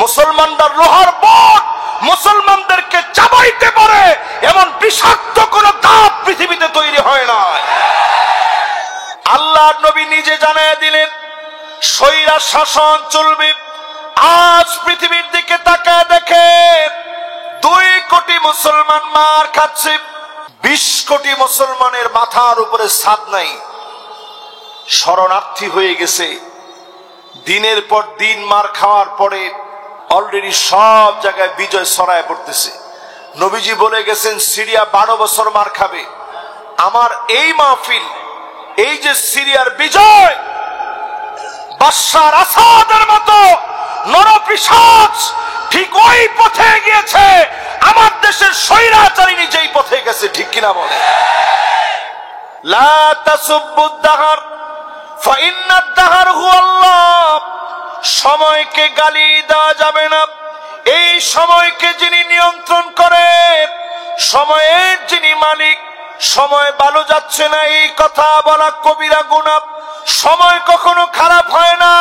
মুসলমানরা লোহার বোট মুসলমানদেরকে চাবাইতে পারে এমন বিষাক্ত কোন দাঁত পৃথিবীতে তৈরি হয় না। আল্লাহর নবী নিজে জানায় দিলেন স্বৈরা শাসন চলবে। আজ পৃথিবীর দিকে তাকায় দেখে 2 কোটি মুসলমান মার খাচ্ছে, 20 কোটি মুসলমানের মাথার উপরে ছাদ নাই, শরণার্থী হয়ে গেছে। দিনের পর দিন মার খাওয়ার পরে অলরেডি সব জায়গায় বিজয় ছড়ায় পড়তেছে। নবীজি বলে গেছেন সিরিয়া 12 বছর মার খাবে। আমার এই মাহফিল, এই যে সিরিয়ার বিজয়, বাশার আসাদের মতো নরপিশাচ ঠিক ওই পথে গিয়েছে, আমার দেশের স্বৈরাচারী যেই পথে গেছে, ঠিক কিনা বলে? লা তাসুব্বুদ দাহর ফাইন্নাদ দাহর হুয়াল্লাহ। সময়কে গালি দেওয়া যাবে না। এই সময়কে যিনি নিয়ন্ত্রণ করে, সময়ের যিনি মালিক, সময় ভালো যাচ্ছে না এই কথা বলা কবিরা গুনাহ। সময় কখনো খারাপ হয় না,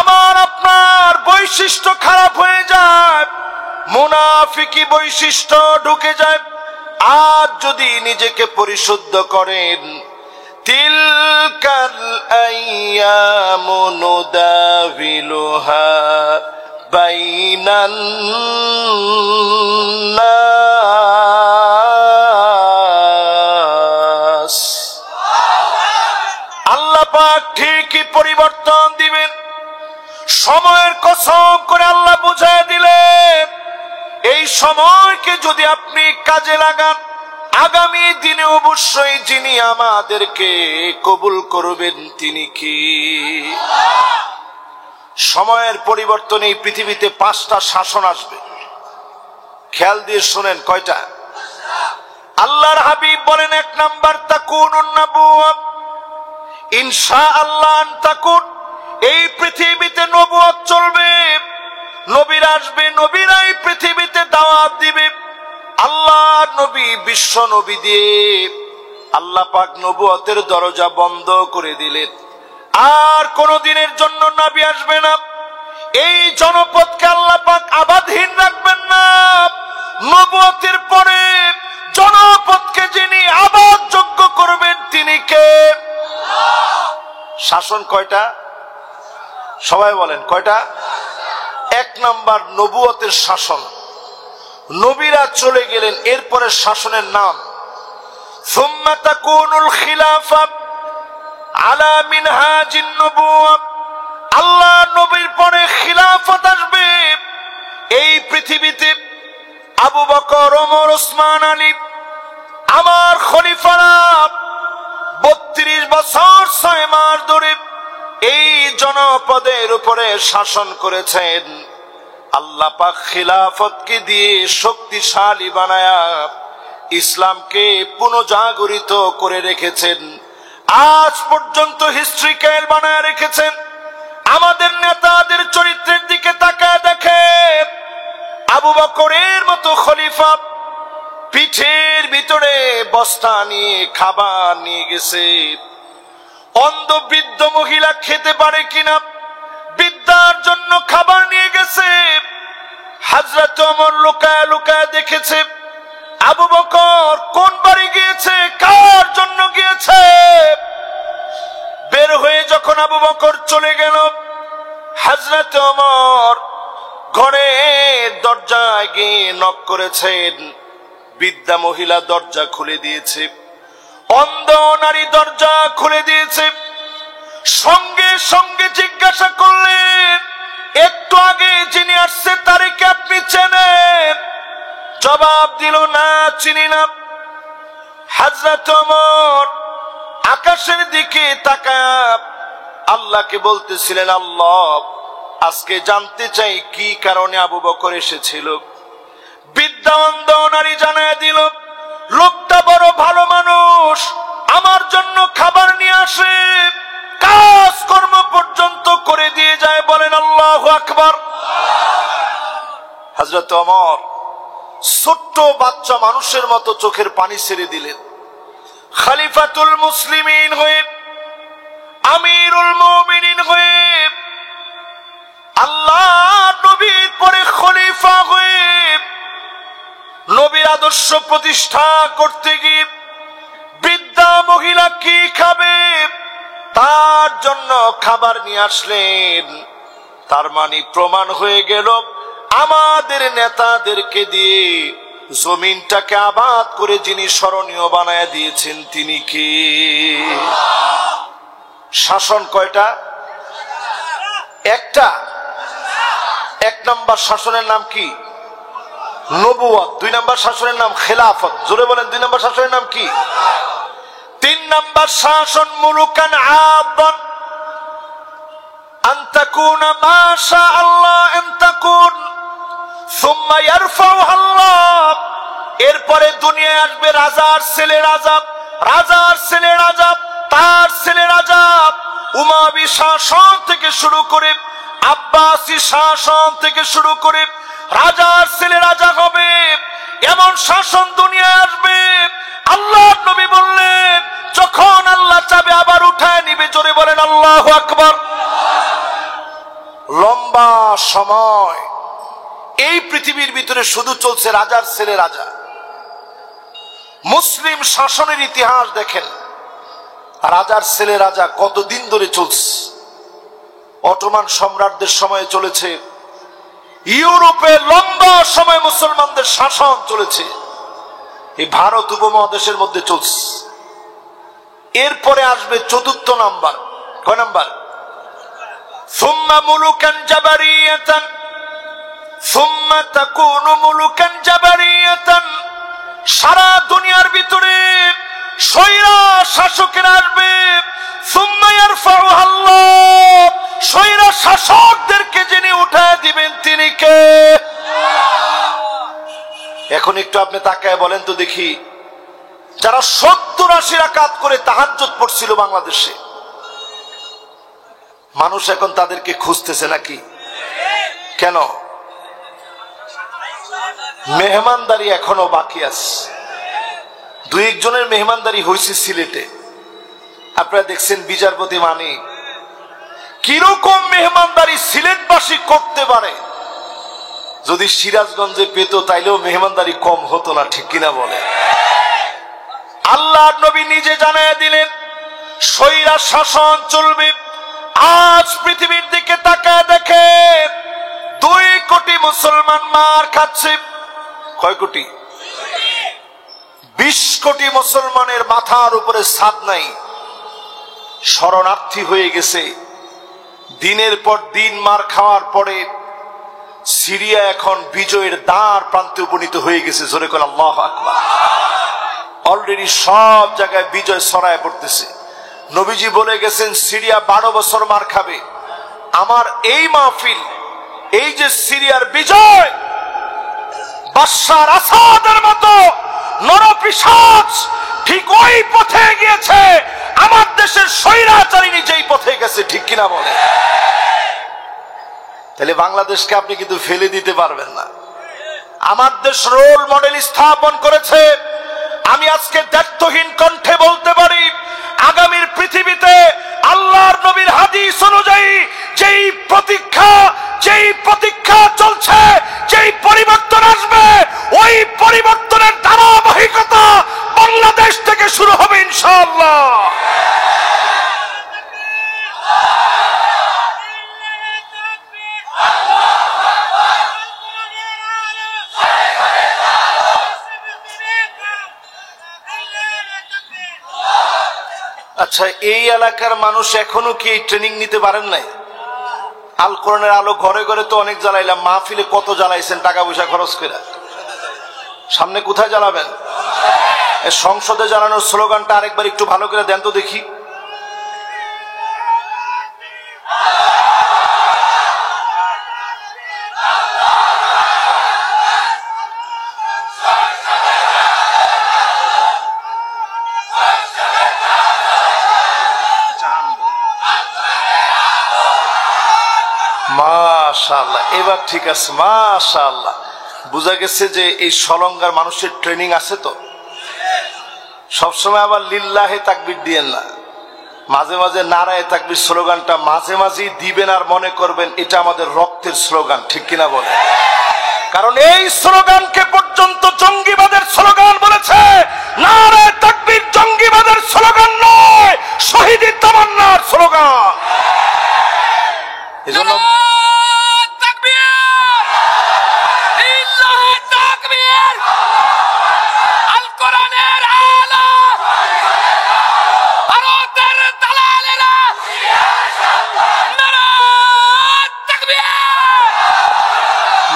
আমার আপনার বৈশিষ্ট্য খারাপ হয়ে যায়, মুনাফিকি বৈশিষ্ট্য ঢুকে যায়। আজ যদি নিজেকে পরিশুদ্ধ করেন, তিলকাল আইয়ামু নুদাবিলুহা বাইনান নাস। আল্লাহ পাক ঠিকই পরিবর্তন দিবেন। সময়ের কসম করে আল্লাহ বুঝায় দিলেন, এই সময়কে যদি আপনি কাজে লাগান, আগামী দিনে অবশ্যই যিনি আমাদেরকে কবুল করবেন তিনি কি? সময়ের পরিবর্তনে এই পৃথিবীতে 5টা শাসন আসবে। খেয়াল দিয়ে শুনেন, কয়টা? আল্লাহর হাবিব বলেন 1 নাম্বার তাকুনুন নাবুওয়া, ইনশাআল্লাহ আন তাকুন। এই পৃথিবীতে নবুয়ত চলবে, নবীরা আসবে, নবীরাই পৃথিবীতে দাওয়াত দিবে। আল্লাহ নবী বিশ্ব নবী দিয়ে আল্লাহ পাক নবুয়তের দরজা বন্ধ করে দিলেন। আর কোনদিনের জন্য নবী আসবে না। এই জনপদকে আল্লাহ পাক আবাদহীন রাখবেন না। নবুয়তের পরে জনপদকে যিনি আবাদ যোগ্য করবেন তিনি কে? শাসন কয়টা? সবাই বলেন কয়টা? 1 নাম্বার নবুয়তের শাসন। নবীরা চলে গেলেন, এরপরে শাসনের নাম সুম্মা তাকুনুল খিলাফা আলা মিনহাজিন নবুওয়া। আল্লাহ নবীর পরে খিলাফত আসবে। এই পৃথিবীতে আবু বকর, ওমর, ওসমান, আলী আমার খলিফারা 32 বছর 6 মাস ধরে এই জনপদের উপরে শাসন করেছেন। আল্লাহ পাক খিলাফতকে দিয়ে শক্তিশালী বানায়া ইসলামকে পুনঃজাগরিত করে রেখেছেন। আজ পর্যন্ত হিস্ট্রিক্যাল বানায়া রেখেছেন। আমাদের নেতাদের চরিত্রের দিকে তাকায় দেখে, আবু বকরের মতো খলিফা পিঠের ভিতরে বস্তা নিয়ে খাবার নিয়ে গেছে। অন্ধ বৃদ্ধ মহিলা খেতে পারে কিনা, বিদ্যার জন্য খাবার নিয়ে গেছে। হযরত ওমর লুকায় লুকায় দেখেছে আবু বকর কোন বাড়ি গিয়েছে, কার জন্য গিয়েছে। বের হয়ে যখন আবু বকর চলে গেল, হযরত ওমর ঘরের দরজায় গিয়ে নক করেছেন। বৃদ্ধা মহিলা দরজা খুলে দিয়েছে, অন্ধ নারী দরজা খুলে দিয়েছে। সঙ্গে সঙ্গে জিজ্ঞাসা করলেন, একটু আগে যিনি আসছে তারে কি আপনি চেনেন? জবাব দিল, না চিনি না। হযরত ওমর আকাশের দিকে তাকায় আল্লাহকে বলতেছিলেন, আল্লাহ আজকে জানতে চাই কি কারণে আবু বকর এসেছিল। বৃদ্ধা অন্ধ নারী জানায় দিল, লোকটা বড় ভালো মানুষ, আমার জন্য খাবার নিয়ে আসে, কাজ কর্ম পর্যন্ত করে দিয়ে যায়। বলেন আল্লাহু আকবার। হযরত ওমর ছোট্ট বাচ্চা মানুষের মতো চোখের পানি ছেড়ে দিলেন। খলিফাতুল মুসলিমিন হয়ে, আমিরুল মুমিনিন হয়ে আল্লাহ আদর্শ প্রতিষ্ঠা করতে গিয়ে বৃদ্ধা মহিলা কি খাবে তার জন্য খাবার নিয়ে আসলেন। তার মানে প্রমাণ হয়ে গেল আমাদের নেতাদেরকে দিয়ে জমিনটাকে আবাদ করে যিনি স্মরণীয় বানায় দিয়েছেন তিনি কে? শাসন কয়টা? একটা। এক নম্বর শাসনের নাম কি? নবুয়ত। দুই নম্বর শাসনের নাম খেলাফত। জোরে বলেন, দুই নম্বর শাসনের নাম কি? তিন নম্বর শাসন মুলুকান আবান আন তাকুনা মা শা আল্লাহ আন তাকুন সুম্মা ইয়ারফাউহা আল্লাহ। এরপরে দুনিয়ায় আসবে রাজার ছেলে রাজা, রাজার ছেলে রাজা, তার ছেলে রাজা। উমাবি শাসন থেকে শুরু করে আব্বাসী শাসন থেকে শুরু করে রাজার ছেলে রাজা হবে, এমন শাসন দুনিয়ায় আসবে। আল্লাহ নবী বললেন যখন আল্লাহ চাবে আবার উঠায় নিবে। জোরে বলেন আল্লাহু আকবার। লম্বা সময় এই পৃথিবীর ভিতরে শুধু চলছে রাজার ছেলে রাজা। মুসলিম শাসনের ইতিহাস দেখেন, রাজার ছেলে রাজা কতদিন ধরে চলছে। অটোমান সম্রাটদের সময়ে চলেছে, ইউরোপে লম্বা সময় মুসলমানদের শাসন চলেছে, এই ভারত উপমহাদেশের মধ্যে চলছে। এরপরে আসবে চতুর্থ নাম্বার। কয় নাম্বার? সুম্মা মুলুকান জাবারিয়াতান সুম্মা তাকুনু মুলুকান জাবারিয়াতান। সারা দুনিয়ার ভিতরে স্বৈরা শাসকেরা আসবে। সুম্মা ইয়ারফাউহা আল্লাহ। স্বৈরা শাসকদেরকে যিনি উঠায় দিবেন তিনি কে? এখন একটু আপনি তাকায় বলেন তো দেখি, যারা 70-80 রাকাত করে তাহাজ্জুদ পড়ছিল বাংলাদেশে, মানুষ এখন তাদেরকে খুঁজতেছে নাকি? কেন? মেহমানদারি এখনো বাকি আছে। দুই একজনের মেহমানদারি হয়েছে সিলেটে, আপনারা দেখছেন বিচারপতি মানিক। কিরকম মেহমানদারি সিলেটবাসী করতে পারে, যদি সিরাজগঞ্জে পেত তাইলেও মেহমানদারি কম হতো না, ঠিক কিনা বলে? আল্লাহর নবী নিজে জানায় দিলেন স্বৈরা শাসন চলবে। আজ পৃথিবীর দিকে তাকায় দেখে 2 কোটি মুসলমান মার খাচ্ছে। কয় কোটি? 20 কোটি মুসলমানের মাথার উপরে ছাদ নাই, শরণার্থী হয়ে গেছে। দিনের পর দিন মার খাওয়ার পরে সিরিয়া এখন বিজয়ের দ্বার প্রান্তে উপনীত হয়ে গেছে। জোরে করে আল্লাহু আকবার। অলরেডি সব জায়গায় বিজয় ছড়ায় পড়তেছে। নবীজি বলে গেছেন সিরিয়া 12 বছর মার খাবে। আমার এই মাহফিল, এই যে সিরিয়ার বিজয়, বাশার আসাদের মতো নরপিশাচ ঠিক ওই পথে গিয়েছে আমার দেশের স্বৈরাচারী যেই পথে গেছে, ঠিক কিনা বলে? তাহলে বাংলাদেশকে আপনি কিন্তু ফেলে দিতে পারবেন না। আমার দেশ রোল মডেল স্থাপন করেছে। আমি আজকে দায়িত্বহীন কণ্ঠে বলতে পারি, আগামীর পৃথিবীতে আল্লাহর নবীর হাদিস অনুযায়ী যেই প্রতীক্ষা চলছে, যেই পরিবর্তন আসবে, ওই পরিবর্তনের ধারাবাহিকতা বাংলাদেশ থেকে শুরু হবে ইনশাআল্লাহ। আচ্ছা, এই এলাকার মানুষ এখনো কি ট্রেনিং নিতে পারেন নাই? আল কোরআনের আলো ঘরে ঘরে তো অনেক জ্বালাইলাম, মাহফিলে কত জ্বালাইছেন টাকা পয়সা খরচ করে। সামনে কোথায় জ্বালাবেন? সংসদে জ্বালানোর স্লোগানটা আরেকবার একটু ভালো করে দেন তো দেখি। মাশাআল্লাহ, এবার ঠিক আছে। মাশাআল্লাহ, বোঝা গেছে যে এই সলঙ্গার মানুষের ট্রেনিং আছে। তো সবসময় আবার লিল্লাহে তাকবীর দিয়েন না, মাঝে মাঝে নারায়ে তাকবীর স্লোগানটা মাঝে মাঝেই দিবেন আর মনে করবেন এটা আমাদের রক্তের স্লোগান, ঠিক কিনা বলে? কারণ এই স্লোগানকে পর্যন্ত জঙ্গিবাদের স্লোগান বলেছে। নারে তাকবীর জঙ্গিবাদের স্লোগান নয়, শহীদের তামান্নার স্লোগান। এজন্য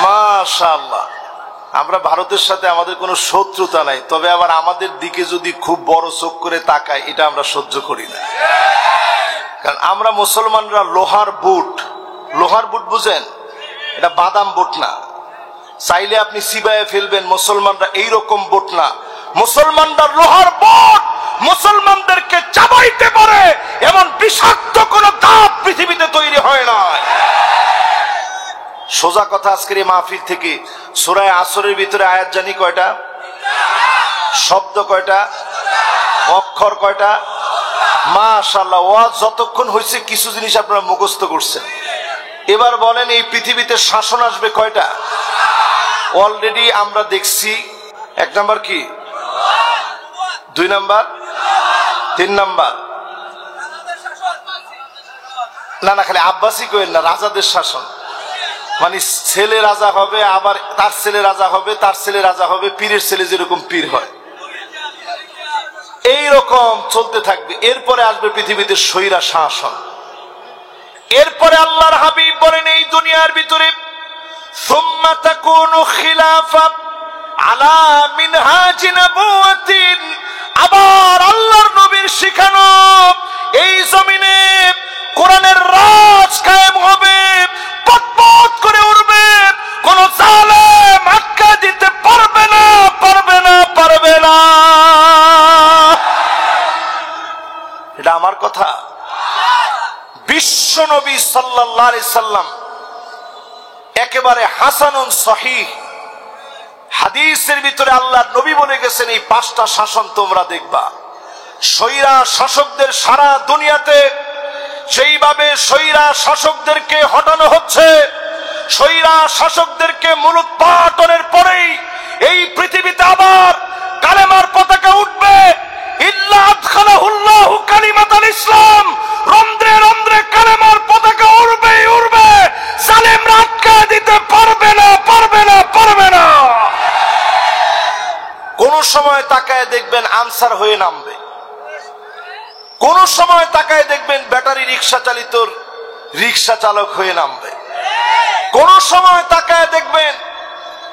মাশাআল্লাহ, আমরা ভারতের সাথে আমাদের কোনো শত্রুতা নাই, তবে আবার আমাদের দিকে যদি খুব বড় চোখ করে তাকায় এটা আমরা সহ্য করি না। কারণ আমরা মুসলমানরা লোহার বুট, লোহার বুট বুঝেন, এটা বাদাম বুট না, চাইলে আপনি চিবায়ে ফেলবেন। মুসলমানরা এইরকম বুট না, মুসলমানরা লোহার বুট। মুসলমানদেরকে চাবাইতে পারে এমন বিষাক্ত কোন দাঁত পৃথিবীতে তৈরি হয় না। সোজা কথা, আজকের এই মাহফিল থেকে সূরা আসরের ভিতরে আয়াত জানি কয়টা, শব্দ কয়টা, অক্ষর কয়টা? মাশাআল্লাহ, ওয়াজ যতক্ষণ হয়েছে কিছু জিনিস আপনারা মুখস্থ করছেন। এবার বলেন এই পৃথিবীতে শাসন আসবে কয়টা? অলরেডি আমরা দেখছি। এক নাম্বার কি, দুই নাম্বার, তিন নাম্বার, না না খালি আব্বাসি কইেন না, রাজাদের শাসন। মানে ছেলে রাজা হবে, আবার তার ছেলে রাজা হবে, তার ছেলে রাজা হবে, পীরের ছেলে যেরকম পীর হয়, এইরকম চলতে থাকবে। এরপরে আসবে পৃথিবীতে স্বৈরা শাসন। এরপরে আল্লাহর হাবিব বলেন এই দুনিয়ার ভিতরে সুম্মা তাকুনু খিলাফা আলা মিনহাজি নবুওয়াতিন, আবার আল্লাহর নবীর শিখানো এই জমিনে কোরআনের রাজ কায়েম হবে, পথ করে উঠবে, কোন জালেম আটকা দিতে পারবে না, পারবে না, পারবে না। এটা আমার কথা। বিশ্ব নবী সাল্লাল্লাহু আলাইহি সাল্লাম একেবারে হাসানুন সহিহ হাদিসের ভিতরে আল্লাহর নবী বলে গেছেন এই পাঁচটা শাসন তোমরা দেখবা। স্বৈরা শাসকদের সারা দুনিয়াতে সেইভাবে স্বৈরা শাসকদেরকে হটানো হচ্ছে, স্বৈরা শাসকদেরকে মূলোৎপাটনের পরেই এই পৃথিবীতে আবার কালেমার পতাকা উঠবে। ইল্লা আদখালাহুল্লাহু কালিমাতাল ইসলাম, রন্ধ্রে রন্ধ্রে কালেমার পতাকা উড়বে উড়বে, জালেমরা আটকা দিতে পারবে না, পারবে না, পারবে না। কোন সময় তাকায় দেখবেন আনসার হয়ে নামবে, কোন সময় তাকায় দেখবেন ব্যাটারি রিক্সা চালিত রিক্সা চালক হয়ে নামবে, কোন সময় তাকায় দেখবেন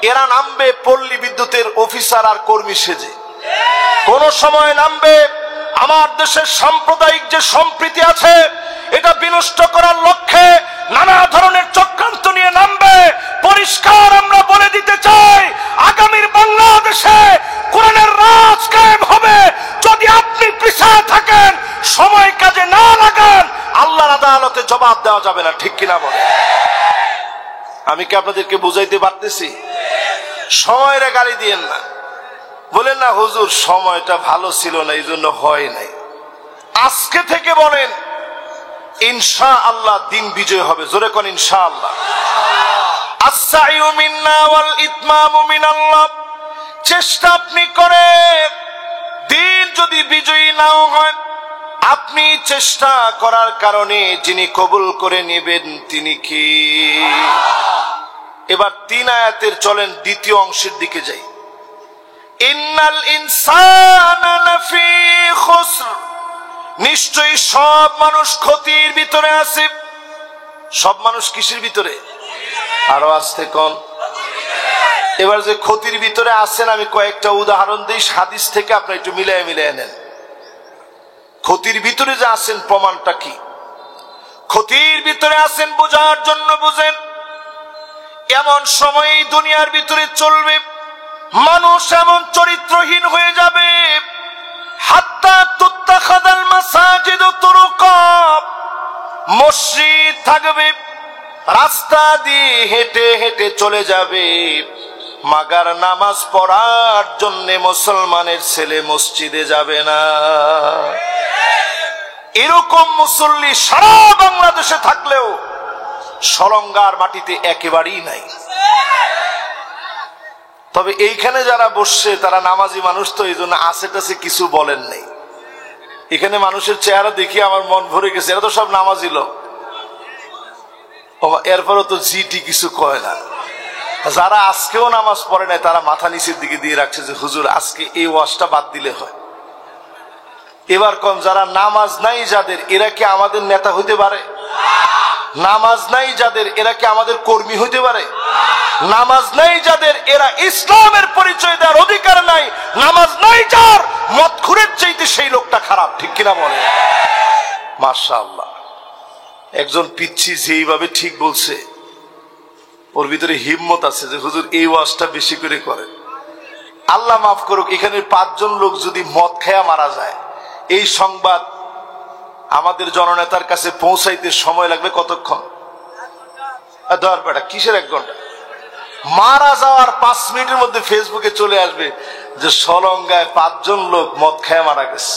এরা নামবে পল্লী বিদ্যুতের অফিসার আর কর্মী সেজে, কোন সময় নামবে আমার দেশের সাম্প্রদায়িক যে সম্প্রীতি আছে এটা বিনষ্ট করার লক্ষ্যে নানা ধরনের চক্রান্ত নিয়ে নামবে। পরিষ্কার আমরা বলে দিতে চাই, আগামীর বাংলাদেশে কোরআনের রাজ কায়েম হবে যদি আপনি পিছায় থাকেন, সময় কাজে না লাগান, আল্লাহর আদালতে জবাব দেওয়া যাবে না। ঠিক কিনা বলে? আমি কি আপনাদেরকে বুঝাইতে পারতেছি? সময়ের গালি দিয়েন না, বলেন না হুজুর সময়টা ভালো ছিল না এই জন্য হয় নাই। আজকে থেকে বলেন ইনশাআল্লাহ দিন বিজয় হবে। জোরে কোন ইনশাআল্লাহ। আস-সাইউ মিন্না ওয়াল ইতমামু মিনাল্লাহ, চেষ্টা আপনি করেন, দিন যদি বিজয়ী নাও হয় আপনি চেষ্টা করার কারণে যিনি কবুল করে নেবেন তিনি কি? এবার 3 আয়াতের চলেন দ্বিতীয় অংশের দিকে যাই। ইন্নাল ইনসানা লাফি খুসর, নিশ্চয়ই সব মানুষ ক্ষতির ভিতরে আছে। সব মানুষ কিসের ভিতরে? আরো আসতে কোন? এবার যে ক্ষতির ভিতরে আছেন আমি কয়েকটা উদাহরণ দিই হাদিস থেকে, আপনি একটু মিলিয়ে মিলিয়ে নেন। ক্ষতির ভিতরে যে আছেন প্রমাণটা কি? ক্ষতির ভিতরে আছেন বোঝার জন্য বুঝেন, এমন সময় দুনিয়ার ভিতরে চলবে মানুষ এমন চরিত্রহীন হয়ে যাবে, হাত্তা তুত্তাখাযাল মাসাজিদু তুরুকা, মসজিদ থাকবে, রাস্তা দিয়ে হেঁটে হেঁটে চলে যাবে, মাগার নামাজ পড়ার জন্য মুসলমানের ছেলে মসজিদে যাবে না। এরকম মুসল্লি সারা বাংলাদেশে থাকলেও সরঙ্গার মাটিতে একেবারেই নাই। তবে এইখানে যারা বসছে তারা নামাজি মানুষ, তো এই জন্য আসে টাসে কিছু বলেন নেই। এখানে মানুষের চেহারা দেখি আমার মন ভরে গেছে, এরা তো সব নামাজি লোক, এরপরও তো জিটি কিছু কয় না। যারা আজকেও নামাজ পড়ে নাই তারা মাথা নিচের দিকে দিয়ে রাখছে যে হুজুর আজকে এই ওয়াজটা বাদ দিলে হয়। এবার কোন যারা নামাজ নাই যাদের, এরা কি আমাদের নেতা হইতে পারে? নামাজ নাই যাদের, এরা কি আমাদের কর্মী হইতে পারে? নামাজ নাই যাদের, এরা ইসলামের পরিচয় দেওয়ার অধিকার নাই। নামাজ নাই যার, মদখুরের চাইতে সেই লোকটা খারাপ, ঠিক কিনা বলে? মাশাআল্লাহ, একজন পিচ্ছি যেইভাবে ঠিক বলছে, ওর ভিতরে হিম্মত আছে যে হুজুর এই ওয়াজটা বেশি করে করেন। আল্লাহ মাফ করুক, এখানে 5 জন লোক যদি মদ খেয়া মারা যায়, এই সংবাদ আমাদের জননেতার কাছে পৌঁছাইতে সময় লাগবে কতক্ষণ? ধর বেটা, কিসের 1 ঘন্টা? মারা যাওয়ার 5 মিনিটের মধ্যে ফেসবুকে চলে আসবে যে সলঙ্গায় 5 জন লোক মদ খেয়ে মারা গেছে।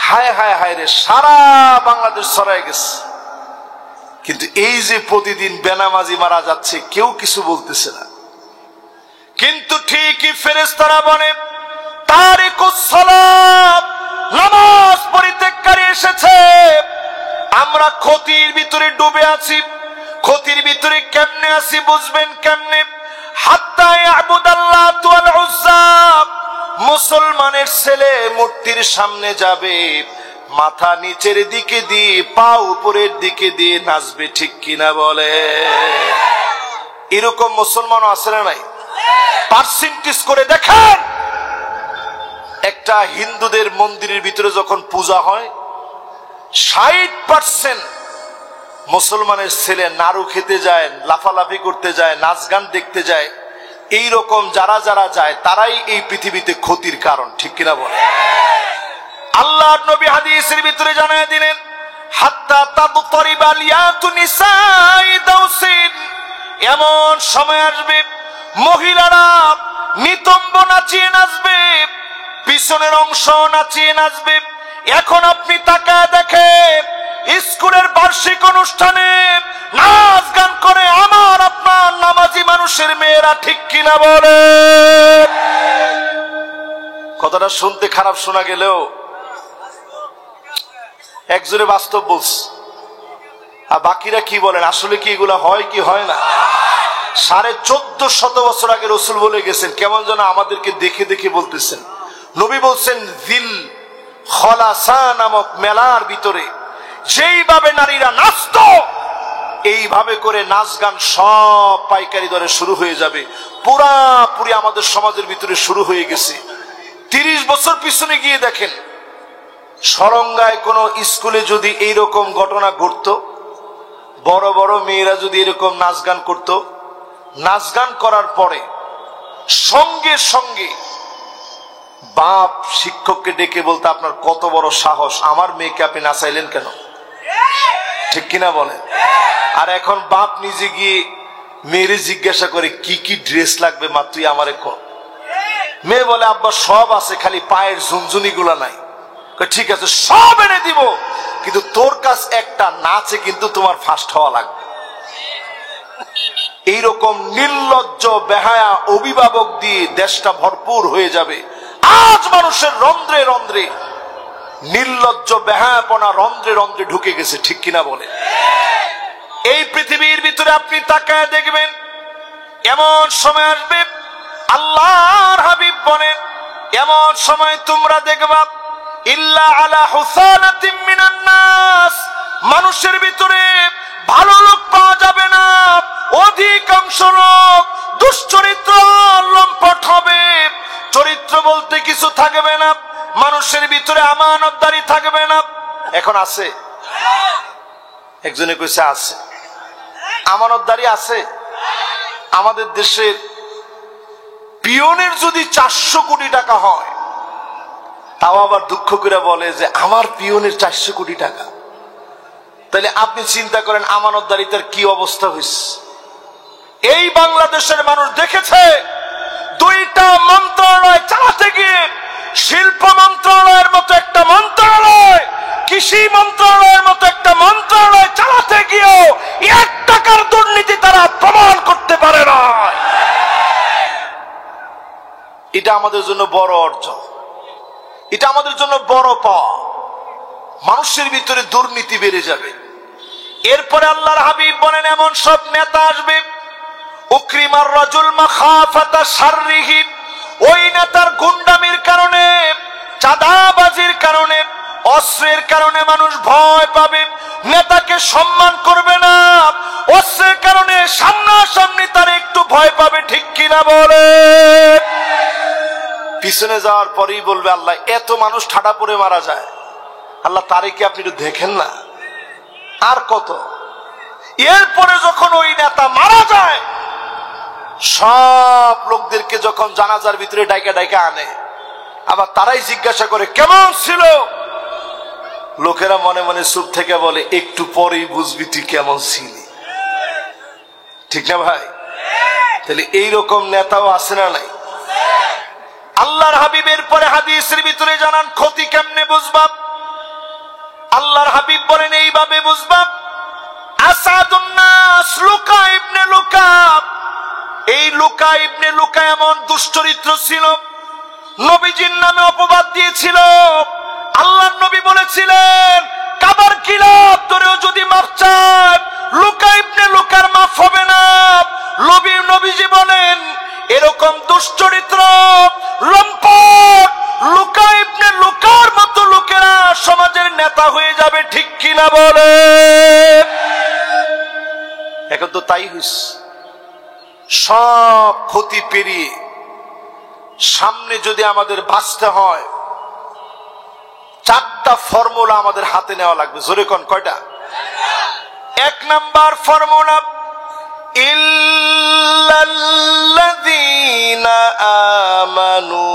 হায় হায় হায় রে, সারা বাংলাদেশ ছড়ায় গেছে। কিন্তু এই যে প্রতিদিন বেনামাজি মারা যাচ্ছে, কেউ কিছু বলতেছে না। কিন্তু ঠিকই ফেরেশতারা বলে তারিকুস সালাত, নামাজ পরিত্যাগকারী এসেছে। আমরা ক্ষতির ভিতরে ডুবে আছি। ক্ষতির ভিতরে কেমনে আছি বুঝবেন কেমনে? হাত্তা ইয়াবুদাল্লাহ ওয়াল উজ্জা, মুসলমানের ছেলে মূর্তির সামনে যাবে, মাথা নিচের দিকে দিয়ে পা উপরের দিকে দিয়ে নাচবে, ঠিক কিনা বলে? এরকম মুসলমানও আছে না নাই? পার্সেন্টেজ করে দেখেন, একটা হিন্দুদের মন্দিরের ভিতরে যখন পূজা হয় 60% মুসলমানের ছেলে নাড়ু খেতে যায়, লাফালাফি করতে যায়, নাচ গান দেখতে যায়। এই রকম যারা যারা যায় তারাই এই পৃথিবীতে ক্ষতির কারণ, ঠিক কিনা বলে? আল্লাহর নবী হাদিসের ভিতরে জানায় দিলেন হাত্তা তাদতারিবা লিয়াতু নিসাই দাউসিন, এমন সময় আসবে মহিলারা নিতম্ব নাচিয়ে নাচবে, পিছনের অংশ নাচিয়ে নাচবে। এখন আপনি তাকায় দেখেন, স্কুলের বার্ষিক অনুষ্ঠানে নাচ গান করে আমার আপনার নামাজি মানুষের মেয়েরা, ঠিক কিনা বলে? কথাটা শুনতে খারাপ শোনা গেলেও একজনে বাস্তব বলছে। আর বাকিরা কি বলেন? আসলে কি এগুলা হয় কি হয় না? 1450 বছর আগে রাসূল বলে গেছেন, কেমন যেন আমাদেরকে দেখে দেখে বলতেছেন। নবী বলছেন জিল খলাসা নামক মেলার ভিতরে যেইভাবে নারীরা নাচত, এইভাবে করে নাচ গান সব পাইকারি দরে শুরু হয়ে যাবে। পুরাপুরি আমাদের সমাজের ভিতরে শুরু হয়ে গেছে। 30 বছর পিছনে গিয়ে দেখেন, সরঙ্গায় কোন স্কুলে যদি এইরকম ঘটনা ঘটতো, বড় বড় মেয়েরা যদি এরকম নাচ গান করতো, নাচ গান করার পরে সঙ্গে সঙ্গে বাপ শিক্ষককে ডেকে বলতে, আপনার কত বড় সাহস, আমার মেয়েকে আপনি নাচাইলেন কেন? ঠিক কিনা বলেন? আর এখন বাপ নিজে গিয়ে মেয়েরে জিজ্ঞাসা করে কি কি ড্রেস লাগবে, মা তুই আমারে কর। মেয়ে বলে আব্বা সব আছে, খালি পায়ের ঝুনঝুনি গুলা নাই। ঠিক আছে, সব এনে দিব, কিন্তু তোর কাছে একটা নাচে কিন্তু তোমার ফার্স্ট হওয়া লাগবে। এইরকম নির্লজ্জ বেহায়া অভিভাবক দিয়ে দেশটা ভরপুর হয়ে যাবে। আজ মানুষের রন্ধ্রে রন্ধ্রে নির্লজ্জ বেহায়াপনা রন্ধ্রে রন্ধ্রে ঢুকে গেছে, ঠিক কিনা বলে? এই পৃথিবীর ভিতরে আপনি তাকায় দেখবেন, এমন সময় আসবে, আল্লাহর হাবিব বলেন, এমন সময় তোমরা দেখবা ইল্লা আলা হুসানাতিম মিনান নাস, মানুষের ভিতরে ভালো লোক পাওয়া যাবে না। অধিকাংশ লোক দুশ্চরিত্র, লম্পট হবে। চরিত্র বলতে কিছু থাকবে না, মানুষের ভিতরে আমানতদারি থাকবে না। এখন আছে, একজনে কইছে আছে, আমানতদারি আছে। আমাদের দেশের পিয়নের যদি 400 কোটি টাকা হয়, তাও আবার দুঃখ করে বলে যে আমার পিয়নের 400 কোটি টাকা। তাহলে আপনি চিন্তা করেন আমানতদারিতার কি অবস্থা হয়েছে। এই বাংলাদেশের মানুষ দেখেছে 2টা মন্ত্রণালয় চালাতে গিয়ে, শিল্প মন্ত্রণালয়ের মতো একটা মন্ত্রণালয়, কৃষি মন্ত্রণালয়ের মতো একটা মন্ত্রণালয় চালাতে গিয়েও 1 টাকার দুর্নীতি তারা প্রমাণ করতে পারে না। এটা আমাদের জন্য বড় অর্জন, এটা আমাদের জন্য বড় পাওয়া। মানুষের ভিতরে দুর্নীতি বেড়ে যাবে। এরপরে আল্লাহর হাবিব বলেন এমন সব নেতা আসবে, উকরিমার রাজুল মাখাফাতা শাররিহি, ওই নেতার গুন্ডামির কারণে, চাঁদাবাজির কারণে, অস্ত্রের কারণে মানুষ ভয় পাবে, নেতাকে সম্মান করবে না। অস্ত্রের কারণে সামনাসামনি তার একটু ভয় পাবে, ঠিক কিনা বলে? পিছনে যাওয়ার পরেই বলবে আল্লাহ এত মানুষ ঠাডা পড়ে মারা যায়, আল্লাহ তারে কি আপনি একটু দেখেন না? আর কত? এরপরে যখন ওই নেতা মারা যায়, সব লোকদেরকে যখন জানাজার ভিতরে ডাইকা ডাইকা আনে, আবার তারাই জিজ্ঞাসা করে কেমন ছিল? লোকেরা মনে মনে চুপ থেকে বলে একটু পরেই বুঝবি তুই কেমন ছিলি। ঠিক না ভাই? তাহলে এইরকম নেতাও আছে না নাই? আল্লাহর হাবিবের পরে হাদিসের ভিতরে জানান ক্ষতি কেমনে বুঝবা। আল্লাহর হাবিব বলেন এইভাবে বুঝবা, আসাদুন নাস লুকা ইবনে লুকা, এই লুকা ইবনে লুকা এমন দুশ্চরিত্র ছিল, নবীজির নামে অপবাদ দিয়েছিল। আল্লাহর নবী বলেছিলেন কাবার খিলাফ ধরেও যদি মাফ চায়, লুকা ইবনে লুকার মাফ হবে না। নবীজি বলেন এরকম দুশ্চরিত্র লম্পট লুকা ইবনে লুকার মতো লোকেরা সমাজের নেতা হয়ে যাবে, ঠিক কিনা বলে? এখন তো তাই হইছে। সব ক্ষতি পেরিয়ে সামনে যদি আমাদের বাঁচতে হয়, চারটা ফর্মুলা আমাদের হাতে নেওয়া লাগবে। জোরে কোন কয়টা? এক নাম্বার ফর্মুলা, ইল্লাল্লাযীনা আমানু,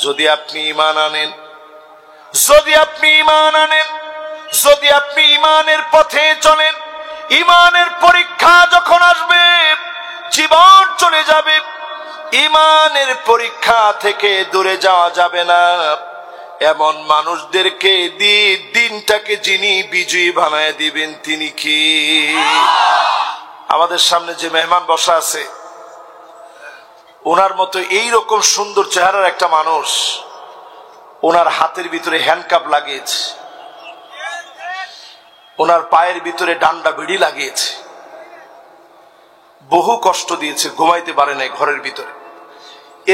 যদি আপনি ঈমান আনেন, যদি আপনি ঈমান আনেন, যদি আপনি ঈমানের পথে চলেন, ঈমানের পরীক্ষা যখন আসবে জীবন চলে যাবে, ঈমানের পরীক্ষা থেকে দূরে যাওয়া যাবে না। এমন মানুষদেরকে দিয়ে দিনটাকে যিনি বিজয়ী বানায় দিবেন তিনি কি? আমাদের সামনে যে মেহমান বসা আছে, ওনার মতো এইরকম সুন্দর চেহারার একটা মানুষ, ওনার হাতের ভিতরে হ্যান্ডকাপ লাগিয়েছে, ওনার পায়ের ভিতরে ডান্ডা বেড়ি লাগিয়েছে, বহু কষ্ট দিয়েছে, ঘুমাইতে পারে নাই ঘরের ভিতরে।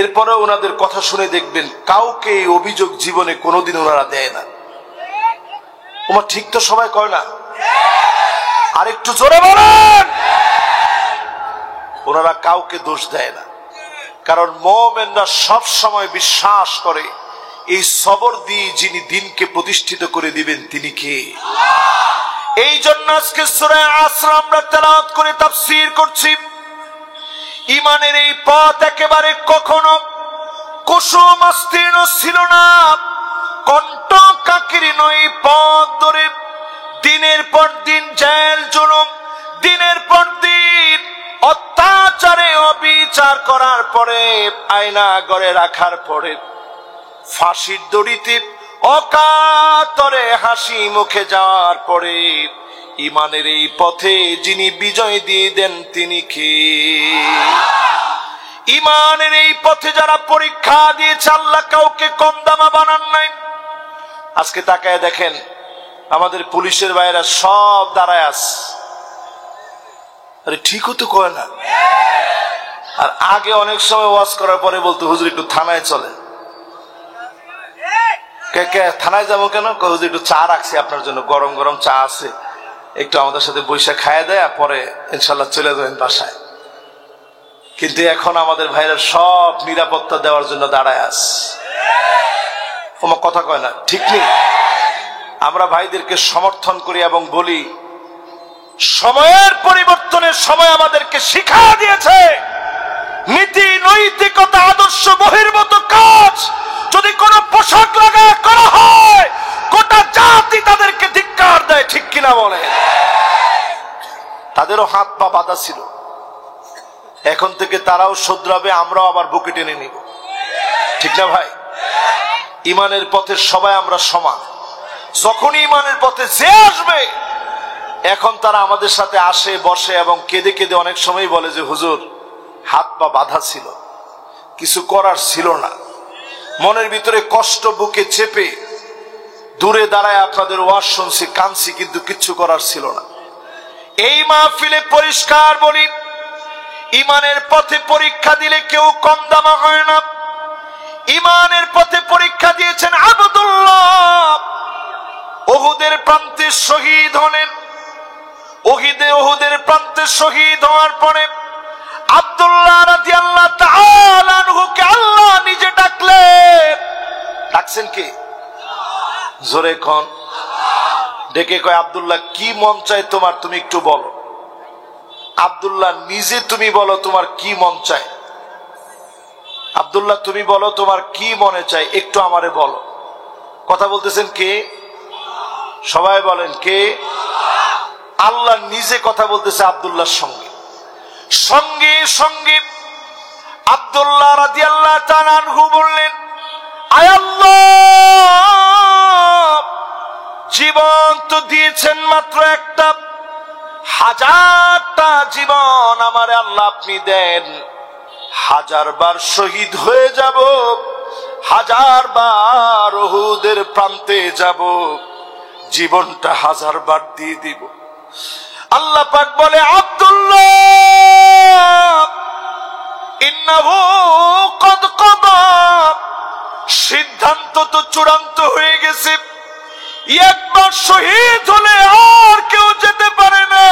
এরপরে ওনাদের কথা শুনে দেখবেন কাউকে এই অভিযোগ জীবনে কোনোদিন ওনারা দেয় না। ওমা ঠিক তো সবাই কয় না? আর একটু জোরে বলেন। ওনারা কাউকে দোষ দেয় না, কারণ মুমিনরা সব সময় বিশ্বাস করে এই সবর দিয়ে যিনি দিনকে প্রতিষ্ঠিত করে দিবেন তিনি কে? এই জন্য আজকে সূরা আসর আমরা তেলাওয়াত করে তাফসীর করছি। ঈমানের এই পথ একেবারে কখনো কুসুমাস্তীর্ণ ছিল না, কণ্টকাকীর্ণ এই পথ ধরে দিনের পর দিন জেল জুলুম, দিনের পর দিন অত্যাচারে অবিচার করার পরে, আয়না ঘরে রাখার পরে, ফাঁসির দড়িতে অকাতরে হাসি মুখে যাওয়ার পরে ঈমানের এই পথে যিনি বিজয় দিয়ে দেন তিনি কে? ঈমানের এই পথে যারা পরীক্ষা দিয়েছে, আল্লাহ কাউকে কম দামা বানান নাই। আজকে তাকায় দেখেন আমাদের পুলিশের ভাইরা সব দাঁড়ায় আছে, আরে ঠিকও তো কয় না। আর আগে অনেক সময় ওয়াজ করার পরে বলতো হুজুর একটু থানায় চলে। কে থানায় যাবো কেন? হুজুর একটু চা রাখছি আপনার জন্য, গরম গরম চা আছে, একটু আমাদের সাথে বৈশা খাইয়ে দেয়, পরে ইনশাল্লাহ চলে যাবেন বাসায়। কিন্তু এখন আমাদের ভাইরা সব নিরাপত্তা দেওয়ার জন্য দাঁড়ায় আস। তোমার কথা কয় না, ঠিক নেই? আমরা ভাইদেরকে সমর্থন করি এবং বলি সময়ের পরিবর্তনের সময় আমাদেরকে শিক্ষা দিয়েছে, নীতি নৈতিকতা আদর্শ বহির্ভূত কাজ যদি কোন পোশাক লাগায় করা হয়, গোটা জাতি তাদেরকে ধিক্কার দেয়, ঠিক কিনা বলে? তাদেরও হাত পা বাঁধা ছিল, এখন থেকে তারাও শোধরাবে, আমরাও আবার বুকে টেনে নিব, ঠিক না ভাই? ঈমানের পথে সবাই আমরা সমান। যখন ঈমানের পথে যে আসবে, এখন তারা আমাদের সাথে আসে বসে এবং কেঁদে কেঁদে অনেক সময় বলে যে হুজুর হাত পা বাঁধা ছিল, কিছু করার ছিল না। মনের ভিতরে কষ্ট বুকে চেপে দূরে দাঁড়ায় আপনাদের ওয়াজ শুনছি, কাঁদছি, কিন্তু কিচ্ছু করার ছিল না। এই মাহফিলে পরিষ্কার বলি, ইমানের পথে পরীক্ষা দিলে কেউ কম দামা হয় না। ইমানের পথে পরীক্ষা দিয়েছেন আব্দুল্লাহ, উহুদের প্রান্তে শহীদ হলেন। উহুদের প্রান্তে শহীদ হওয়ার পরে আব্দুল্লাহ রাদিয়াল্লাহু তাআলা আনহুকে আল্লাহ নিজে ডাকলেন। ডাকছেন কে? জোরে কোন? ডেকে কয়, আব্দুল্লাহ কি মন চায় তোমার, তুমি একটু বলো। আব্দুল্লাহ নিজে তুমি বলো তোমার কি মন চায়। আব্দুল্লাহ তুমি বলো তোমার কি মনে চায়, একটু আমারে বলো। কথা বলতেছেন কে? সবাই বলেন কে? আল্লাহ নিজে কথা বলতেছে আব্দুল্লাহর সঙ্গে। সঙ্গে সঙ্গে আব্দুল্লাহ রাদিয়াল্লাহু তাআলা আনহু বললেন, আয় আল্লাহ, জীবন তো দিয়েছেন মাত্র একটা, হাজারটা জীবন আমারে আল্লাহ আপনি দেন, 1000 বার শহীদ হয়ে যাব, 1000 বার উহুদের প্রান্তে যাব, জীবনটা 1000 বার দিয়ে দিব। আল্লাহ পাক বলে, আব্দুল্লাহ ইন্নাহু কদ কদা, সিদ্ধান্ত তো চূড়ান্ত হয়ে গেছে, একবার শহীদ হলে আর কেউ যেতে পারে না।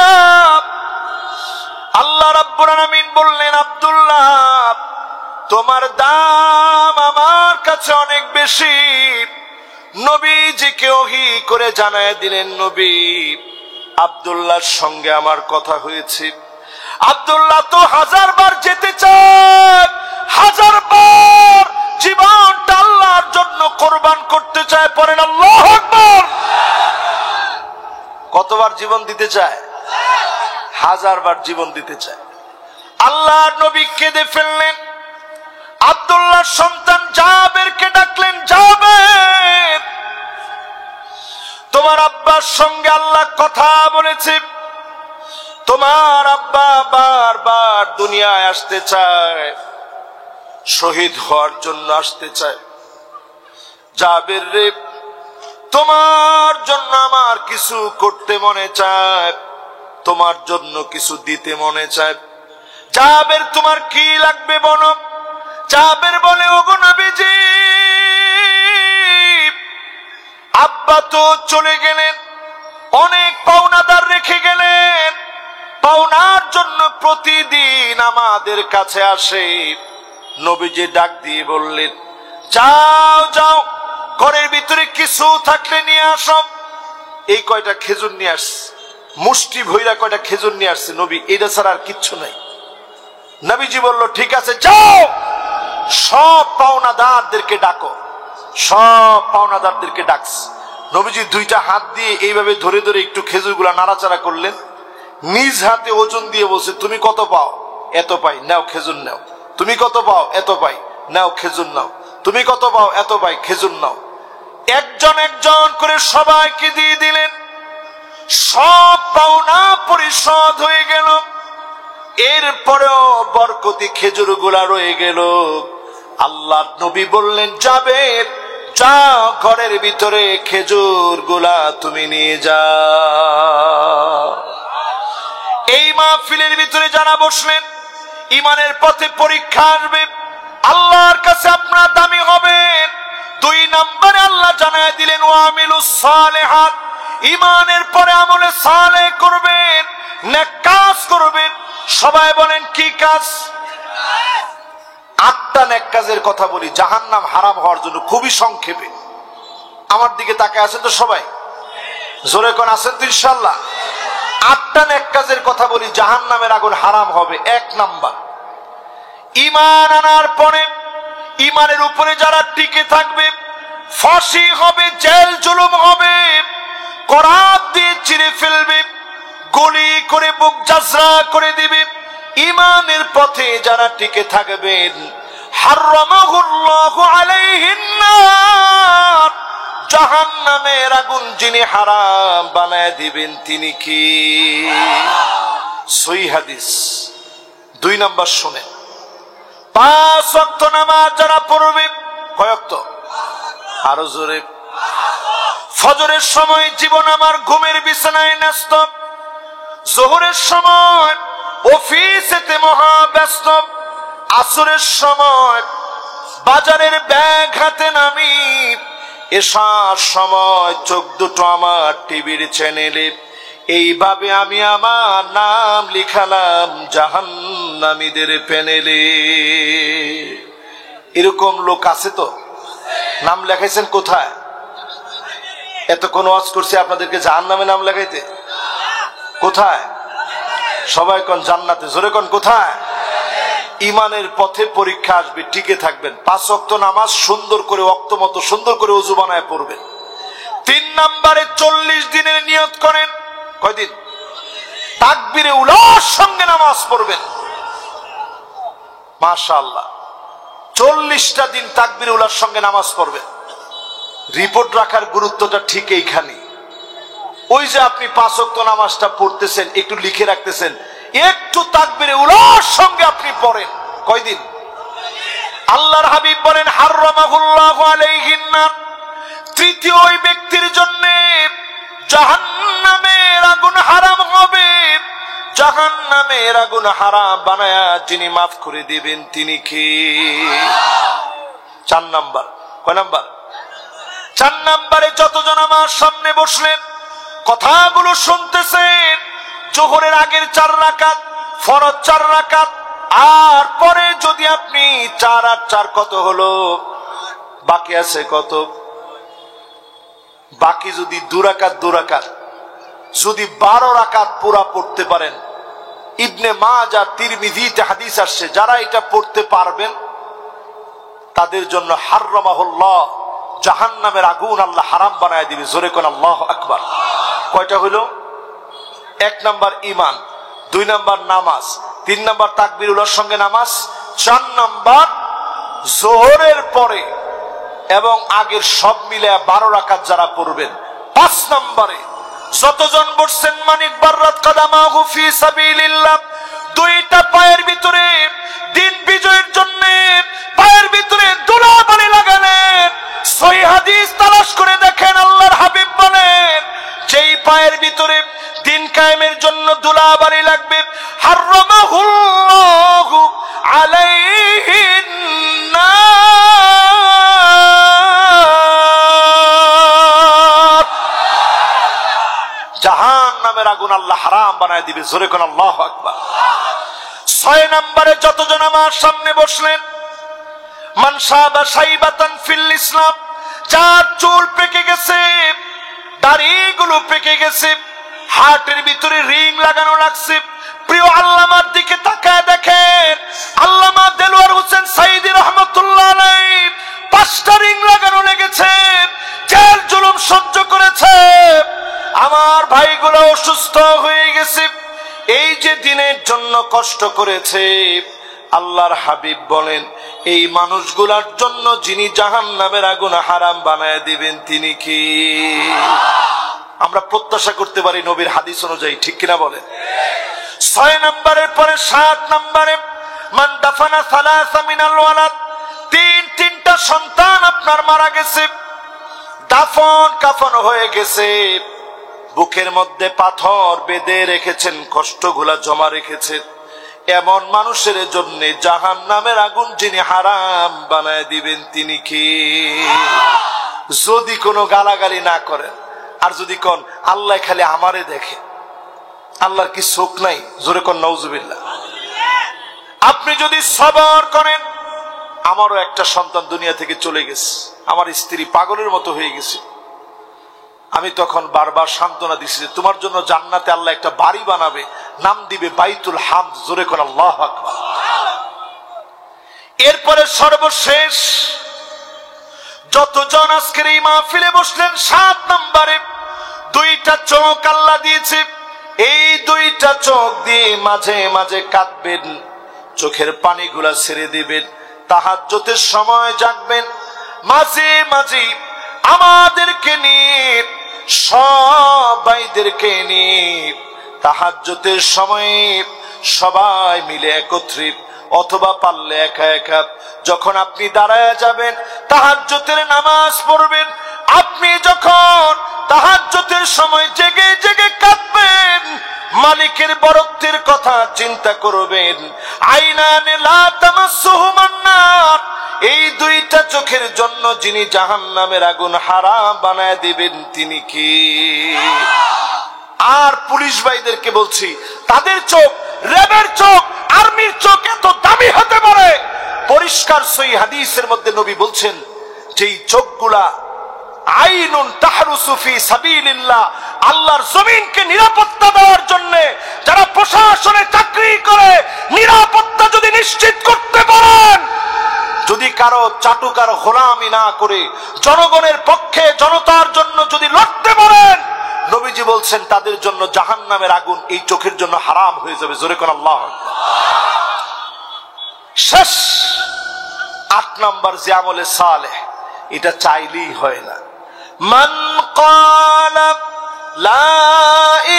আল্লাহ রাব্বুল আলামিন বললেন, আব্দুল্লাহ তোমার দাম আমার কাছে অনেক বেশি। নবীজিকে ওহী করে জানায় দিলেন, নবী আব্দুল্লাহর সঙ্গে আমার কথা হয়েছে, আব্দুল্লাহ তো 1000 বার যেতে চায়, 1000 বার জীবনটা আল্লাহর জন্য কোরবান করতে চায়। পড়েন আল্লাহু আকবার। কতবার জীবন দিতে চায়? 1000 বার জীবন দিতে চায়। আল্লাহর নবী কেঁদে ফেললেন। আব্দুল্লাহর সন্তান জাবেরকে ডাকলেন, জাবের তোমার আব্বার সঙ্গে আল্লাহ কথা বলেছে, তোমার আব্বা বারবার দুনিয়ায় আসতে চায়, শহীদ হওয়ার জন্য আসতে চায়। জাবের রে, তোমার জন্য আমার কিছু করতে মনে চায়, তোমার জন্য কিছু দিতে মনে চায়। জাবের তোমার কি লাগবে বলো। জাবের বলে, ওগো নবীজি আব্বা তো চলে গেলেন, অনেক পাওনাদার রেখে গেলেন, পাওনার জন্য প্রতিদিন আমাদের কাছে আসে। নবীজি ডাক দিয়ে বললেন, যাও যাও, ঘরের ভিতরে কিছু থাকলে নিয়ে আসো। এই কয়টা খেজুর নিয়ে আসছে, মুষ্টি ভইরা কয়টা খেজুর নিয়ে আসছে নবী, এটা ছাড়া আর কিচ্ছু নাই। নবীজি বলল, ঠিক আছে যাও, সব পাওনাদারদেরকে ডাকো। সব পাওনাদারদেরকে ডাকছে। নবীজি 2টা হাত দিয়ে এইভাবে ধরে ধরে একটু খেজুরগুলা নাড়াচাড়া করলেন, নিজ হাতে ওজন দিয়ে বলছে, তুমি কত পাও? এত পাই, নাও খেজুর নাও। তুমি কত পাও? এত পাই, নাও খেজুর নাও। তুমি কত পাও? এত পাই, খেজুর নাও। একজন একজন করে সবাইকে দিয়ে দিলেন। সব পাওনা পরিশোধ হয়ে গেল। এরপরেও বরকতি খেজুর গুলা রয়ে গেল। আল্লাহ নবী বললেন, জাবের যাও, ঘরের ভিতরে খেজুর গুলা তুমি নিয়ে যাও। এই মাহফিলের ভিতরে যারা বসলেন, ইমানের পথে পরীক্ষা আসবে, আল্লাহর কাছে আপনার দামি হবেন। 2 নম্বরে আল্লাহ জানায় দিলেন, ওয়ামিলুস সালিহাত, ইমানের পরে আমলে সালেহ করবেন, নেক কাজ করবেন। সবাই বলেন কি কাজ? 8টা নেক কাজের কথা বলি জাহান্নাম হারাম হওয়ার জন্য, খুবই সংক্ষেপে। আমার দিকে তাকায় আছেন তো সবাই? জোরে কোন আছেন তো ইনশাআল্লাহ? 8টা নেক কাজের কথা বলি জাহান্নামের আগুন হারাম হবে। 1 নাম্বার, ঈমান আনার পরে ঈমানের উপরে যারা টিকে থাকবে, ফাঁসি হবে, জেল জুলুম হবে, করাত দিয়ে চিরে ফেলবে, গুলি করে বুক জাজরা করে দিবে। ঈমানের পথে যারা টিকে থাকবেন, হারামাহুল্লাহু আলাইহিন নার, জাহান্নামের আগুন যিনি হারাম বানায় দিবেন তিনি কি? সহিহ হাদিস। 2 নাম্বার শুনে, 5 ওয়াক্ত নামাজ যারা পড়বে, কয় ওয়াক্ত? আরো জোরে। ফজরের সময় জীবন আমার ঘুমের বিছানায় ন্যস্ত, যোহরের সময় অফিসেতে মহা ব্যস্ত, আসরের সময় বাজারের ব্যাগ হাতে নামি, এশার সময় চোখ দুটো আমার টিভির চ্যানেলে। এইভাবে আমি আমার নাম লিখালাম জাহান্নামীদের প্যানেলে। এরকম লোক আছে তো? নাম লেখাইছেন কোথায়? এত কোন ওয়াজ করছি আপনাদেরকে জাহান্নামে নাম লেখাইতে? কোথায়? সবাই কোন জান্নাতে, জোরে কোন কোথায়? ইমানের পথে পরীক্ষা আসবে, টিকে থাকবেন। 5 ওয়াক্ত নামাজ সুন্দর করে ওয়াক্ত মতো সুন্দর করে ওযু বানায় পড়বেন। 3 নম্বরে 40 দিনের নিয়ত করেন। কয়দিন? তাকবীরে উলার সঙ্গে নামাজ পড়বেন। মাশাআল্লাহ, 40টা দিন তাকবীরে উলার সঙ্গে নামাজ পড়বেন। রিপোর্ট রাখার গুরুত্বটা ঠিক এইখানে। ওই যে আপনি 5 ওয়াক্ত নামাজটা পড়তেছেন, একটু লিখে রাখতেছেন, একটু তাকবীরে উলার সঙ্গে আপনি পড়েন। কয়দিন? আল্লাহর হাবিব বলেন হারামাহুল্লাহু আলাইহিন নার, তৃতীয় ওই ব্যক্তির জন্য জাহান্নামের আগুন হারাম হবে। জাহান্নামের আগুন হারাম বানায়া যিনি মাফ করে দিবেন তিনি কে? 4 নাম্বার। কয় নাম্বার? 4 নাম্বারে যতজন আমার সামনে বসলেন কথাগুলো শুনতেছেন, যোহরের আগের 4 রাকাত, ফরজ 4 রাকাত, আর পরে যদি আপনি 4 আর 4 কত হলো? বাকি আছে কত? বাকি যদি 2 রাকাত 2 রাকাত, যদি 12 রাকাত পুরা পড়তে পারেন, ইবনে মাজাহ তিরমিজিতে হাদিস আসছে, যারা এটা পড়তে পারবেন তাদের জন্য হারামাহুল্লাহ, জাহান্নামের আগুন আল্লাহ হারাম বানায় দিবে। জোরে কোন আল্লাহু আকবার। কয়টা হলো? 1 নাম্বার ঈমান, 2 নাম্বার নামাজ, 3 নাম্বার তাকবীরুল্লাহর সঙ্গে নামাজ, 4 নাম্বার যোহরের পরে এবং আগের সব মিলে 12 রাকাত যারা পড়বেন। 5 নাম্বারে যতজন বসছেন মানিক বাররাত কাদামাহু ফি সাবিলিল্লাহ, 2টা পায়ের ভিতরে দিন বিজয়ের জন্য পায়ের ভিতরে ধুলাবালি লাগালেন। সহিহ হাদিস তালাশ করে দেখেন, আল্লাহর হাবিব বলেন যেই পায়ের ভিতরে দিন কায়েমের জন্য ধুলাবালি লাগবে, হারামাহুল্লাহু আলাইহিন নার, জাহান্নামের আগুন আল্লাহ হারাম বানায় দিবে। জোরে কোন আল্লাহু আকবার। 6 নম্বরে যতজন আমার সামনে বসলেন, মান শাবা শাইবাতান ফিল ইসলাম, যার চুল পেকে গেছে, দাড়িগুলো পেকে গেছে, হার্টের ভিতরে রিং লাগানো লাগছে, প্রিয় আল্লামার দিকে তাকায় দেখেন, আল্লামা দেলোয়ার হোসেন সাইদি রহমাতুল্লাহ আলাইহি 5টা রিং লাগানো লেগেছে, জেল জুলুম সহ্য করেছে। আমার ভাইগুলো অসুস্থ হয়ে গেছে, এই যে দিনের জন্য কষ্ট করেছে। আল্লাহর হাবিব বলেন এই মানুষগুলার জন্য যিনি জাহান্নামের আগুন হারাম বানায় দিবেন তিনি কি? আমরা প্রত্যাশা করতে পারি নবীর হাদিস অনুযায়ী, ঠিক কিনা বলেন? 6 নম্বরের পরে 7 নম্বরে মান দাফানা সালাসা মিনাল ওয়ালাদ, 3টা সন্তান আপনার মারা গেছে, দাফন কাফন হয়ে গেছে, বুকের মধ্যে পাথর বেঁধে রেখেছেন, কষ্টগুলা জমা রেখেছেন, এমন মানুষের জন্য জাহান্নামের আগুন যিনি হারাম বানায় দিবেন তিনি কি? যদি কোনো গালাগালি না করেন, আর যদি কোন আল্লাহ খালি আমারে দেখে, আল্লাহর কি চোখ নাই? জোরে কোন নাউজুবিল্লাহ। আপনি যদি সবর করেন, আমারও একটা সন্তান দুনিয়া থেকে চলে গেছে, আমার স্ত্রী পাগলের মতো হয়ে গেছে, আমি তখন বারবার সান্ত্বনা দিছি যে তোমার জন্য জান্নাতে আল্লাহ একটা বাড়ি বানাবে, নাম দিবে বাইতুল হামদ। জোরে কোন আল্লাহু আকবার। এরপরে সর্বশেষ যতজন আজকের এই মাহফিলে বসলেন, 7 নম্বরে 2টা চোখ আল্লাহ দিয়েছে, এই 2টা চোখ দিয়ে মাঝে মাঝে কাঁদবেন, চোখের পানিগুলা ছেড়ে দিবেন, তাহাজ্জুদের সময় জাগবেন, মাঝে মাঝে আমাদেরকে নিয়ে, সবাইদেরকে নিয়ে তাহাজ্জুদের সময়ে সবাই মিলে একত্রিত, অথবা পারলে একা একা। যখন আপনি দাঁড়ায় যাবেন, তাহাজ্জুদের নামাজ পড়বেন, আপনি যখন তাহাজ্জুদের সময় জেগে জেগে কাঁদবেন, মালিকের বরত্বের কথা চিন্তা করবেন। আইনানে লা তামাসসুহুমান নার, এই দুইটা চোখের জন্য যিনি জাহান্নামের আগুন হারাম বানায় দিবেন তিনি কি? আর পুলিশ ভাইদেরকে বলছি, তাদের চোখ, র্যাবের চোখ, আর্মির চোখ এত দামি হতে পারে? পরিষ্কার সহিহ হাদিসের মধ্যে নবী বলছেন, যেই চোখগুলা আইনুন তাহরুসু ফি সাবিলিল্লাহ, আল্লাহর জমিনকে নিরাপত্তা দেওয়ার জন্য যারা প্রশাসনে চাকরি করে, নিরাপত্তা যদি নিশ্চিত করতে পারেন, যদি কারো চাটুকার গোলামি না করে জনগণের পক্ষে জনতার জন্য যদি লড়তে পারেন, নবীজি বলছেন তাদের জন্য জাহান্নামের আগুন এই চোখের জন্য হারাম হয়ে যাবে। জোরে কোন আল্লাহু আকবার। শেষ 8 নাম্বার যে আমলে সালেহ, এটা চাইলেই হয় না। মান ক্বালা লা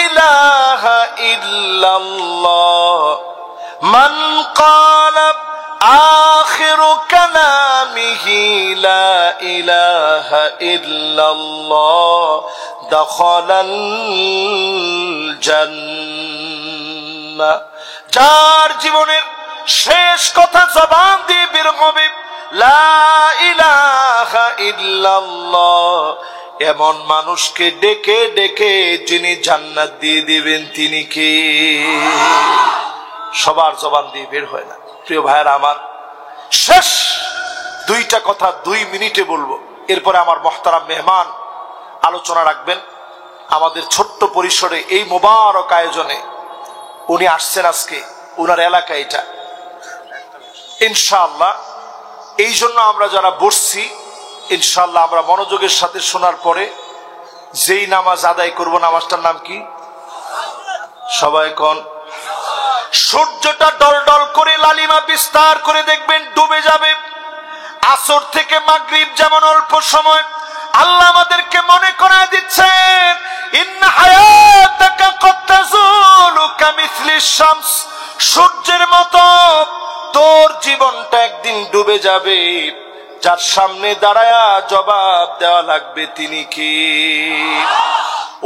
ইলাহা ইল্লাল্লাহ, মান ক্বালা আখিরু কালামিহি লা ইলাহা ইল্লাল্লাহ দাখালাল জান্নাহ। যার জীবনের শেষ কথা জবান দিয়ে বের হবে লা ইলাহা ইল্লাল্লাহ, এমন মানুষকে ডেকে ডেকে যিনি জান্নাত দিয়ে দিবেন তিনি কে? সবার জবান দিয়ে বের হয় না। প্রিয় ভাইয়েরা আমার, শেষ 2টা কথা 2 মিনিটে বলবো, এরপরে আমার মুহতারাম মেহমান আলোচনা রাখবেন। আমাদের ছোট্ট পরিসরে এই মোবারক আয়োজনে উনি আসছেন, আজকে উনার এলাকা এটা ইনশাআল্লাহ। এই জন্য আমরা যারা বসছি, ইনশাআল্লাহ আমরা মনোযোগের সাথে শোনার পরে যেই নামাজ আদায় করব, নামাজটার নাম কি? সবাই কোন? সূর্যটা ডলডল করে লালিমা বিস্তার করে দেখবেন ডুবে যাবে। আসর থেকে মাগরিব যেমন অল্প সময়, আল্লাহ আমাদেরকে মনে করায় দিচ্ছেন, ইন্না হায়াতাকা ক্বাদ তাযুলু কামিসলিশ শামস, সূর্যের মতো তোর জীবনটা একদিন ডুবে যাবে। যার সামনে দাঁড়ায়া জবাব দেওয়া লাগবে তিনি কি?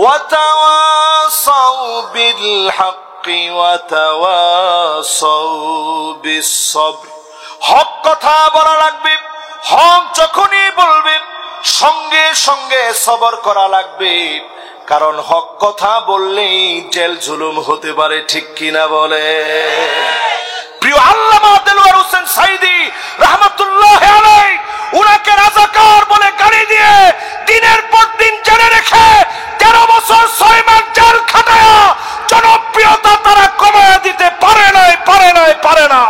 ওয়া তাওয়াসাউ বিল হাক্কি ওয়া তাওয়াসাউ বিস সবর, হক কথা বলা লাগবে। হক যখনই বলবেন সঙ্গে সঙ্গে সবর করা লাগবে, কারণ হক কথা বললেই জেল জুলুম হতে পারে, ঠিক কিনা বলে? প্রিয় আল্লামা দেলওয়ার হোসেন সাইদি রাহমাতুল্লাহি আলাইহি, উনাকে রাজাকার বলে গালি দিয়ে দিনের পর দিন জেলে রেখে 13 বছর 6 মাস জেল খাটায়া জনপ্রিয়তা তারা কমায়া দিতে পারে না।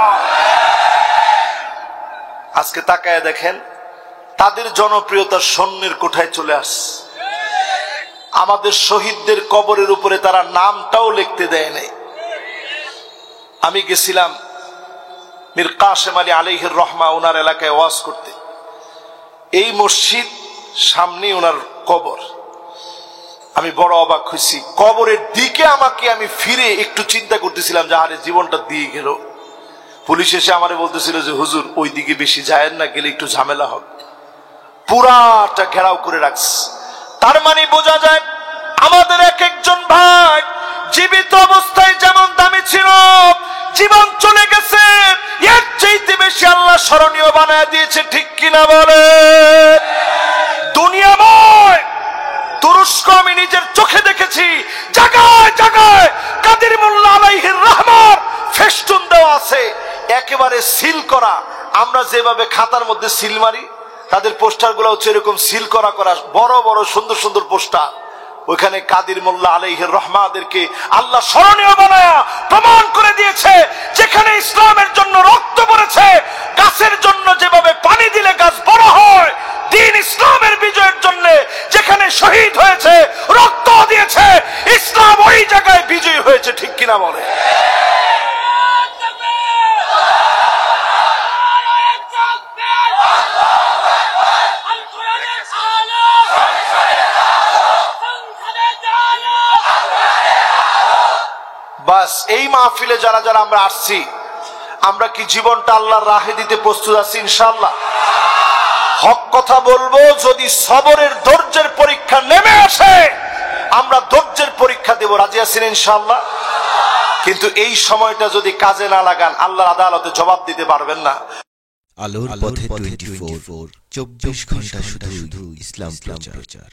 আজকে তাকায় দেখেন, তাদের জনপ্রিয়তা শূন্যের কোঠায় চলে আসছে। আমাদের শহীদদের কবরের উপরে তারা নামটাও লিখতে দেয় নাই। আমি গেছিলাম মীর কাসেম আলী আলাইহির রহমা ওনার এলাকায় ওয়াজ করতে। এই মসজিদ সামনে ওনার কবর। আমি বড় অবাক হয়েছি। কবরের দিকে আমি ফিরে একটু চিন্তা করতেছিলাম যে আরে জীবনটা দিয়ে গেল। পুলিশ এসে আমারে বলতেছিল যে হুজুর ওই দিকে বেশি যায়েন না, গেলে একটু ঝামেলা হবে। পুরাটা ঘেরাও করে রাখছে। তার মানে বোঝা যায় আমাদের এক একজন ভাই জীবিত অবস্থায় যেমন দামি ছিল, জীবন চলে গেছে এর চাইতে বেশি আল্লাহ স্মরণীয় বানায় দিয়েছে, ঠিক কিনা বলে? দুনিয়াময় তুরস্ক আমি নিজের চোখে দেখেছি, জায়গায় জায়গায় কাদের মোল্লা আলাইহির রহমার ফেস্টুন দেওয়া আছে, একেবারে সিল করা। আমরা যেভাবে খাতার মধ্যে সিল মারি, তাদের পোস্টার গুলো হচ্ছে এরকম সিল করা বড় বড় সুন্দর সুন্দর পোস্টার। ওইখানে কাদের মোল্লা আলাইহির রহমাদেরকে আল্লাহ স্মরণীয় বানায়া প্রমাণ করে দিয়েছে, যেখানে ইসলামের জন্য রক্ত পড়েছে, গাছের জন্য যেভাবে পানি দিলে গাছ বড় হয়, দ্বীন ইসলামের বিজয়ের জন্য যেখানে শহীদ হয়েছে, রক্ত দিয়েছে, ইসলাম ওই জায়গায় বিজয়ী হয়েছে, ঠিক কিনা বলে? বাস বাস এই মাহফিলে যারা যারা আমরা আসছি, আমরা কি জীবনটা আল্লাহর রাহে দিতে প্রস্তুত আছি ইনশাআল্লাহ? হক কথা বলবো, যদি সবরের ধৈর্যের পরীক্ষা নেমে আসে আমরা ধৈর্যের পরীক্ষা দেব, রাজি আছেন ইনশাআল্লাহ? কিন্তু এই সময়টা যদি কাজে না লাগান আল্লাহর আদালতে জবাব দিতে পারবেন না। আলোর পথে 24 24 ঘন্টা শুধু ইসলাম প্রচার।